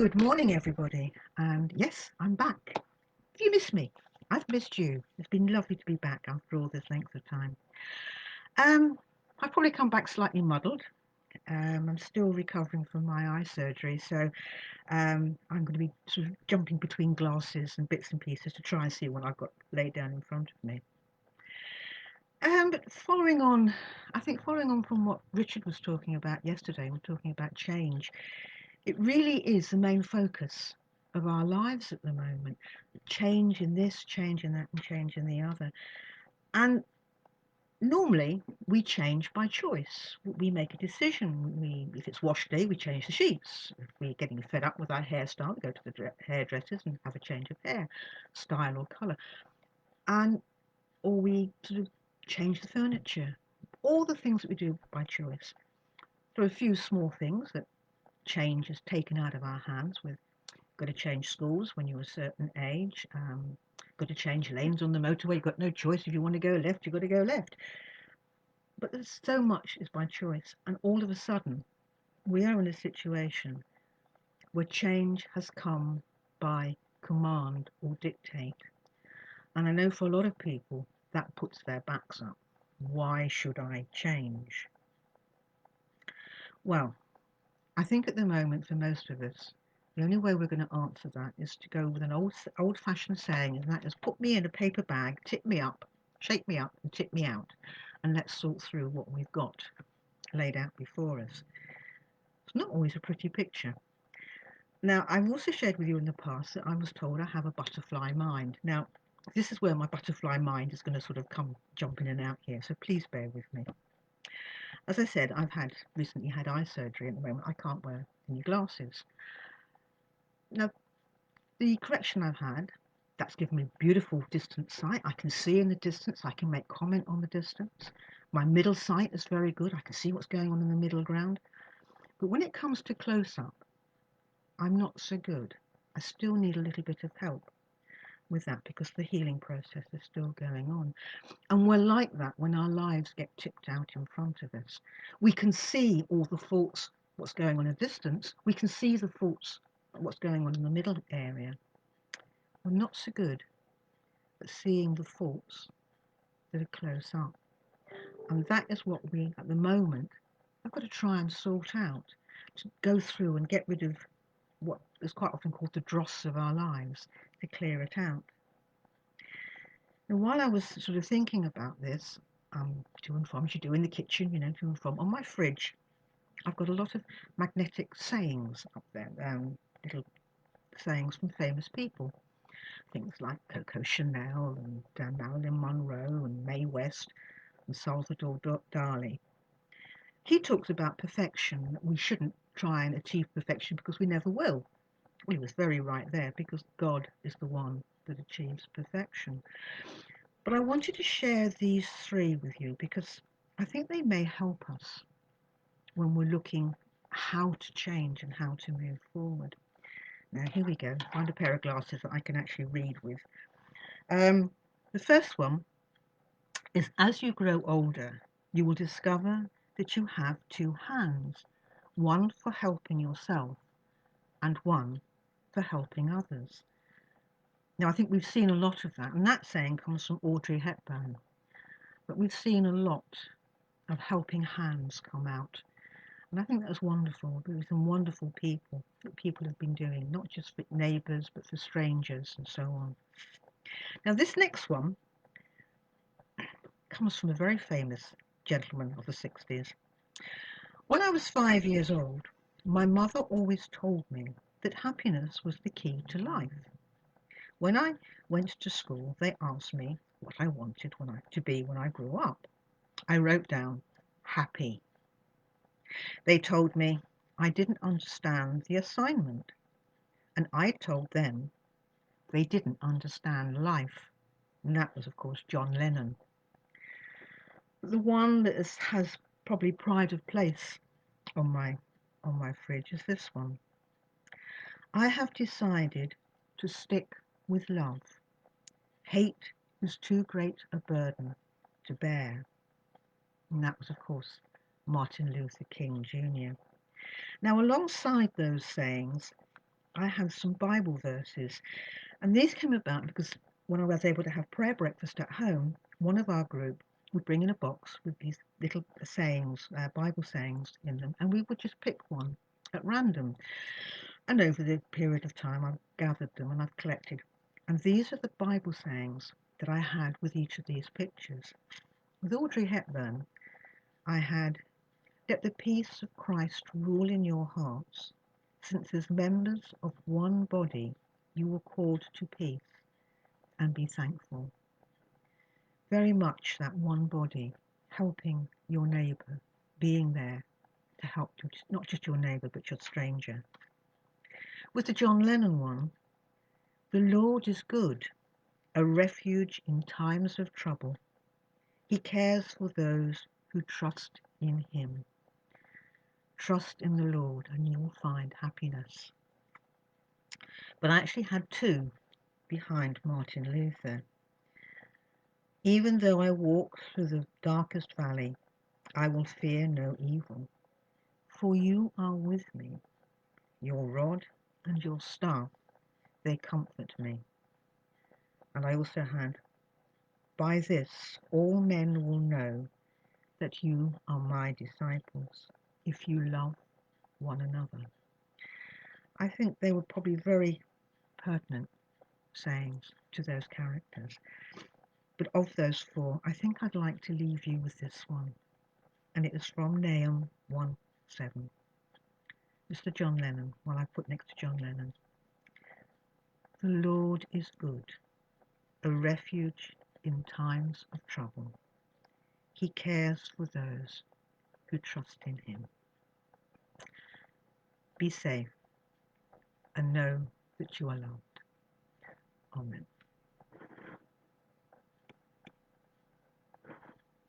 Good morning, everybody. And yes, I'm back. Have you missed me? I've missed you. It's been lovely to be back after all this length of time. Um, I've probably come back slightly muddled. I'm still recovering from my eye surgery, so I'm going to be sort of jumping between glasses and bits and pieces to try and see what I've got laid down in front of me. But following on from what Richard was talking about yesterday, we're talking about change. It really is the main focus of our lives at the moment. Change in this, change in that, and change in the other. And normally we change by choice. We make a decision. If it's wash day, we change the sheets. If we're getting fed up with our hairstyle, we go to the hairdressers and have a change of hair, style or colour. And or we sort of change the furniture. All the things that we do by choice. There are a few small things that change is taken out of our hands. We've got to change schools when you're a certain age. Got to change lanes on the motorway. You've got no choice. If you want to go left, you've got to go left. But there's so much is by choice. And all of a sudden, we are in a situation where change has come by command or dictate. And I know for a lot of people, that puts their backs up. Why should I change? Well, I think at the moment, for most of us, the only way we're going to answer that is to go with an old-fashioned saying, and that is put me in a paper bag, tip me up, shake me up, and tip me out, and let's sort through what we've got laid out before us. It's not always a pretty picture. Now, I've also shared with you in the past that I was told I have a butterfly mind. Now, this is where my butterfly mind is going to sort of come jumping in and out here, so please bear with me. As I said, recently had eye surgery. At the moment, I can't wear any glasses. Now, the correction I've had, that's given me beautiful distance sight. I can see in the distance. I can make comment on the distance. My middle sight is very good. I can see what's going on in the middle ground. But when it comes to close up, I'm not so good. I still need a little bit of help with that because the healing process is still going on. And we're like that when our lives get tipped out in front of us. We can see all the faults, what's going on in distance. We can see the faults, what's going on in the middle area. We're not so good at seeing the faults that are close up. And that is what we, at the moment, have got to try and sort out, to go through and get rid of what is quite often called the dross of our lives, to clear it out. And while I was sort of thinking about this, to and from, as you do in the kitchen, to and from, on my fridge, I've got a lot of magnetic sayings up there, little sayings from famous people. Things like Coco Chanel and Marilyn Monroe and Mae West and Salvador Dali. He talks about perfection, that we shouldn't try and achieve perfection because we never will. Well, he was very right there because God is the one that achieves perfection. But I wanted to share these three with you because I think they may help us when we're looking how to change and how to move forward. Now, here we go. Find a pair of glasses that I can actually read with. The first one is as you grow older, you will discover that you have two hands, one for helping yourself and one for helping others. Now, I think we've seen a lot of that, and that saying comes from Audrey Hepburn, but we've seen a lot of helping hands come out. And I think that's wonderful. There are some wonderful people that people have been doing, not just for neighbours, but for strangers and so on. Now, this next one comes from a very famous gentleman of the 60s. When I was 5 years old, my mother always told me that happiness was the key to life. When I went to school, they asked me what I wanted to be when I grew up. I wrote down happy. They told me I didn't understand the assignment, and I told them they didn't understand life. And that was, of course, John Lennon. The one that has probably pride of place on my fridge is this one. I have decided to stick with love. Hate is too great a burden to bear. And that was, of course, Martin Luther King Jr. Now, alongside those sayings, I had some Bible verses, and these came about because when I was able to have prayer breakfast at home, one of our group would bring in a box with these little sayings, Bible sayings in them, and we would just pick one at random. And over the period of time, I've gathered them and I've collected. And these are the Bible sayings that I had with each of these pictures. With Audrey Hepburn, I had, let the peace of Christ rule in your hearts, since as members of one body you were called to peace, and be thankful. Very much that one body, helping your neighbour, being there to help not just your neighbour but your stranger. With the John Lennon one, the Lord is good, a refuge in times of trouble. He cares for those who trust in him. Trust in the Lord and you will find happiness. But I actually had two behind Martin Luther. Even though I walk through the darkest valley, I will fear no evil, for you are with me. Your rod and your staff, they comfort me. And I also had, by this all men will know that you are my disciples, if you love one another. I think they were probably very pertinent sayings to those characters. But of those four, I think I'd like to leave you with this one. And it is from Nahum 1:7. Mr. John Lennon, while I put next to John Lennon. The Lord is good, a refuge in times of trouble. He cares for those who trust in him. Be safe and know that you are loved. Amen.